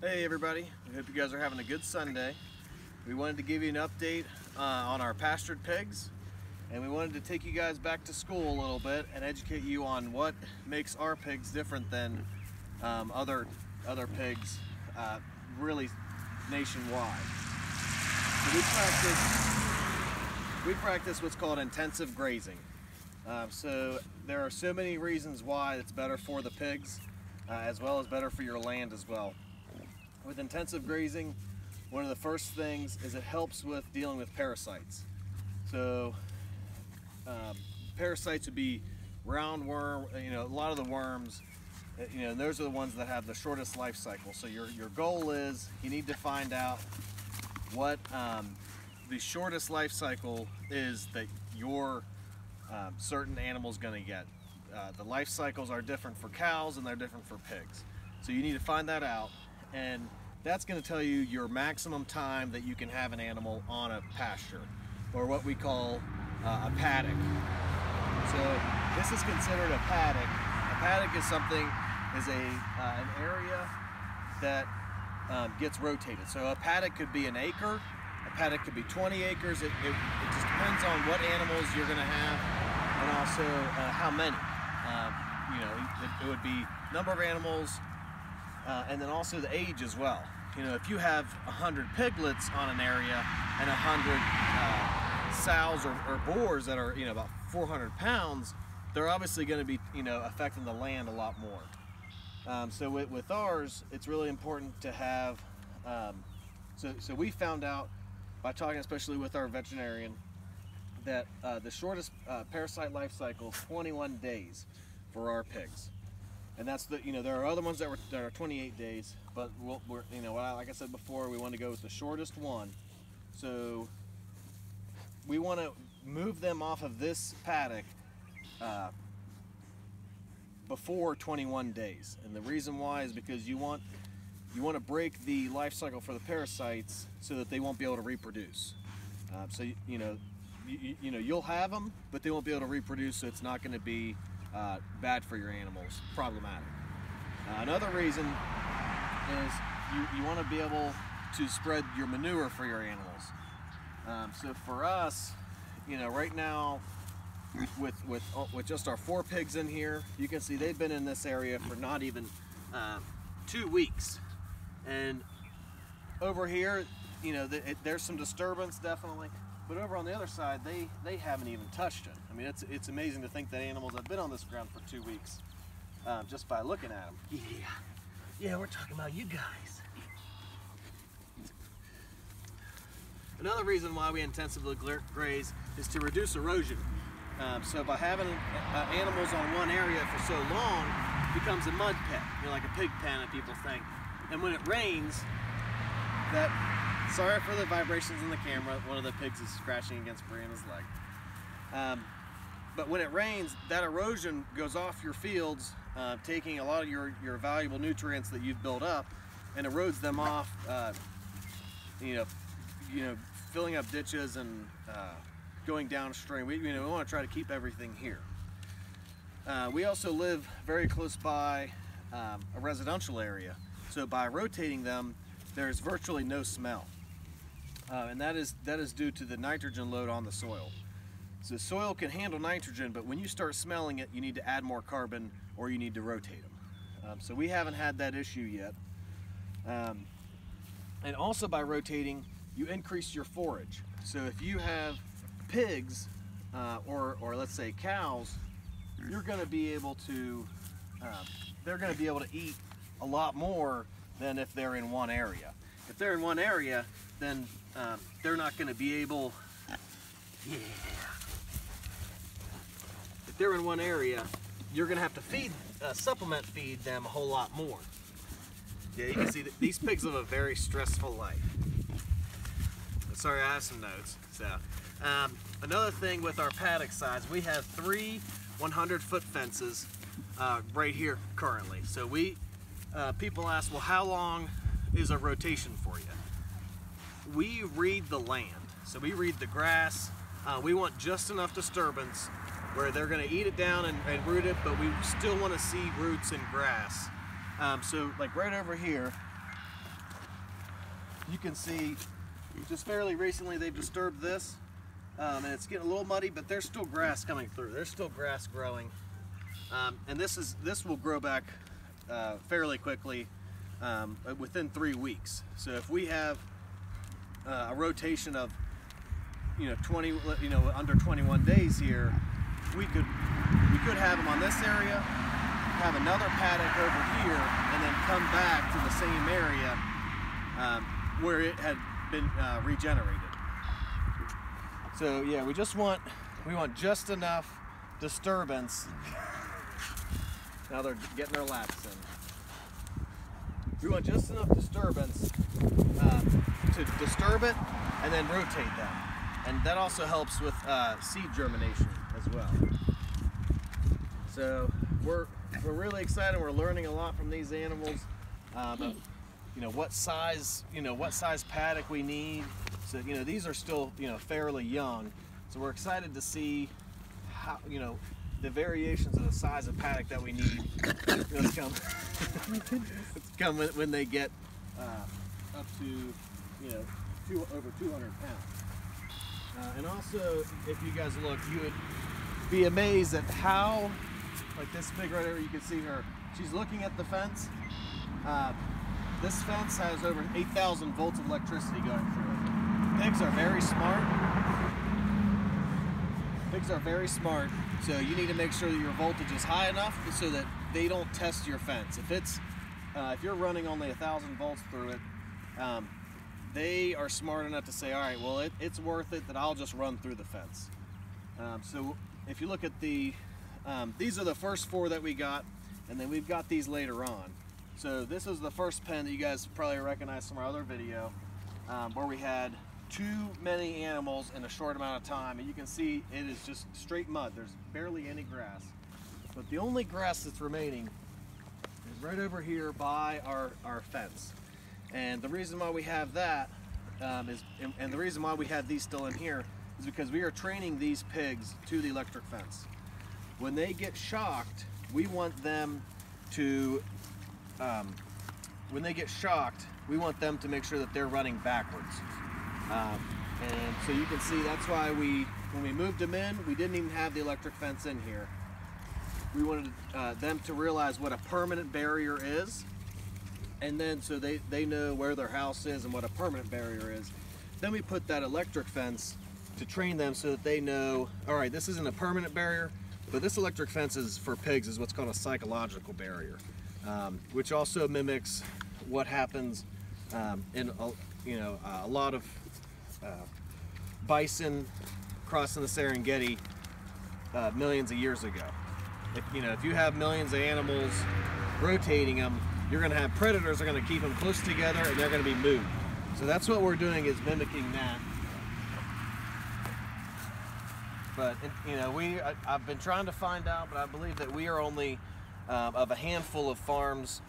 Hey everybody, I hope you guys are having a good Sunday. We wanted to give you an update on our pastured pigs, and we wanted to take you guys back to school a little bit and educate you on what makes our pigs different than other pigs really nationwide. So we practice what's called intensive grazing. So there are so many reasons why it's better for the pigs as well as better for your land as well. With intensive grazing, one of the first things is it helps with dealing with parasites. So parasites would be roundworm, a lot of the worms, and those are the ones that have the shortest life cycle. So your goal is you need to find out what the shortest life cycle is that your certain animal's going to get. The life cycles are different for cows and they're different for pigs. So you need to find that out, and that's going to tell you your maximum time that you can have an animal on a pasture, or what we call a paddock. So this is considered a paddock. A paddock is an area that gets rotated. So a paddock could be an acre, a paddock could be 20 acres. It just depends on what animals you're going to have, and also how many. It would be number of animals, and then also the age as well. If you have 100 piglets on an area and 100 sows or boars that are about 400 pounds, they're obviously going to be affecting the land a lot more. So with ours, it's really important to have. So we found out by talking, especially with our veterinarian, that the shortest parasite life cycle is 21 days for our pigs. And that's there are other ones that are 28 days, but like I said before, we want to go with the shortest one. So we want to move them off of this paddock before 21 days. And the reason why is because you want to break the life cycle for the parasites so that they won't be able to reproduce. So you'll have them, but they won't be able to reproduce, so it's not going to be bad for your animals, problematic. Another reason is you want to be able to spread your manure for your animals. So for us, right now, with just our 4 pigs in here, you can see they've been in this area for not even 2 weeks. And over here, there's some disturbance definitely. But over on the other side, they haven't even touched it. I mean, it's amazing to think that animals have been on this ground for 2 weeks just by looking at them. Yeah, we're talking about you guys. Another reason why we intensively graze is to reduce erosion. So by having animals on one area for so long, it becomes a mud pit, like a pig pen, that people think. And when it rains, sorry for the vibrations in the camera. One of the pigs is scratching against Brianna's leg. But when it rains, that erosion goes off your fields, taking a lot of your valuable nutrients that you've built up, and erodes them off. Filling up ditches and going downstream. We want to try to keep everything here. We also live very close by a residential area, so by rotating them, there's virtually no smell. And that is due to the nitrogen load on the soil. So the soil can handle nitrogen, but when you start smelling it, you need to add more carbon or you need to rotate them. So we haven't had that issue yet. And also by rotating, you increase your forage. So if you have pigs or let's say cows, you're going to be able to they're going to be able to eat a lot more than if they're in one area. If they're in one area, then they're not going to be able. If they're in one area, you're going to have to supplement feed them a whole lot more. Yeah, you can see that these pigs live a very stressful life. Sorry, I have some notes. So, another thing with our paddock size, we have 3 100-foot fences right here currently. So people ask, well, how long is a rotation for you? We read the land, so we read the grass. We want just enough disturbance where they're going to eat it down and root it, but we still want to see roots and grass. So like right over here, you can see just fairly recently they've disturbed this, and it's getting a little muddy, but there's still grass coming through. There's still grass growing, and this will grow back fairly quickly, within 3 weeks. So if we have a rotation of 20, under 21 days here, we could have them on this area, have another paddock over here, and then come back to the same area where it had been regenerated. So yeah, we want just enough disturbance. Now they're getting their laps in. We want just enough disturbance to disturb it and then rotate them. And that also helps with seed germination as well. So we're really excited. We're learning a lot from these animals. What size paddock we need. So these are still fairly young. So we're excited to see how the variations of the size of paddock that we need. It's come when they get up to over 200 pounds. And also, if you guys look, you would be amazed at how, like this pig right here, you can see her. She's looking at the fence. This fence has over 8,000 volts of electricity going through it. Pigs are very smart. Pigs are very smart, so you need to make sure that your voltage is high enough so that they don't test your fence. If you're running only 1,000 volts through it, they are smart enough to say, all right, well, it's worth it that I'll just run through the fence. So if you look at these are the first 4 that we got, and then we've got these later on. So this is the first pen that you guys probably recognize from our other video, where we had too many animals in a short amount of time, and you can see it is just straight mud. There's barely any grass. But the only grass that's remaining is right over here by our fence. And the reason why we have that and the reason why we have these still in here is because we are training these pigs to the electric fence. When they get shocked, we want them to make sure that they're running backwards. And so you can see that's why when we moved them in, we didn't even have the electric fence in here. We wanted them to realize what a permanent barrier is, and then so they know where their house is and what a permanent barrier is. Then we put that electric fence to train them so that they know, all right, this isn't a permanent barrier, but this electric fence is for pigs is what's called a psychological barrier, which also mimics what happens in a lot of bison crossing the Serengeti millions of years ago. If you have millions of animals rotating them, you're going to have predators that are going to keep them close together, and they're going to be moved. So that's what we're doing, is mimicking that. But I've been trying to find out, but I believe that we are only of a handful of farms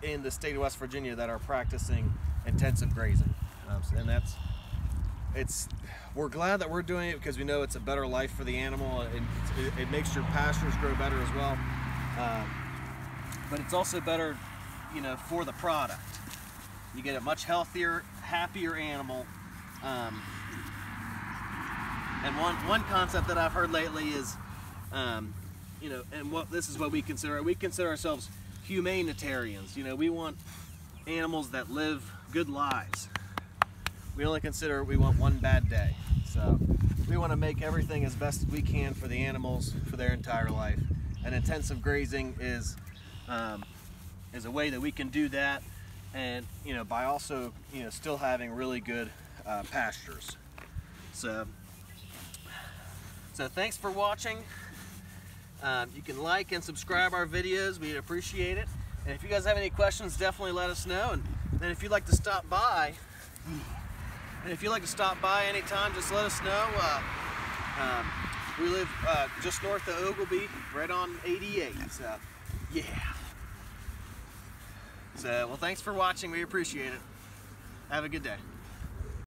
in the state of West Virginia that are practicing intensive grazing, and we're glad that we're doing it because we know it's a better life for the animal, and it makes your pastures grow better as well. But it's also better, for the product. You get a much healthier, happier animal. And one concept that I've heard lately is, and this is what we consider. We consider ourselves humanitarians. We want animals that live good lives. We want one bad day. So we want to make everything as best as we can for the animals for their entire life. And intensive grazing is a way that we can do that, and by also still having really good pastures. So thanks for watching. You can like and subscribe our videos. We'd appreciate it. And if you guys have any questions, definitely let us know. And then if you'd like to stop by, anytime, just let us know. We live just north of Oglebay, right on 88. So, yeah. So, well, thanks for watching. We appreciate it. Have a good day.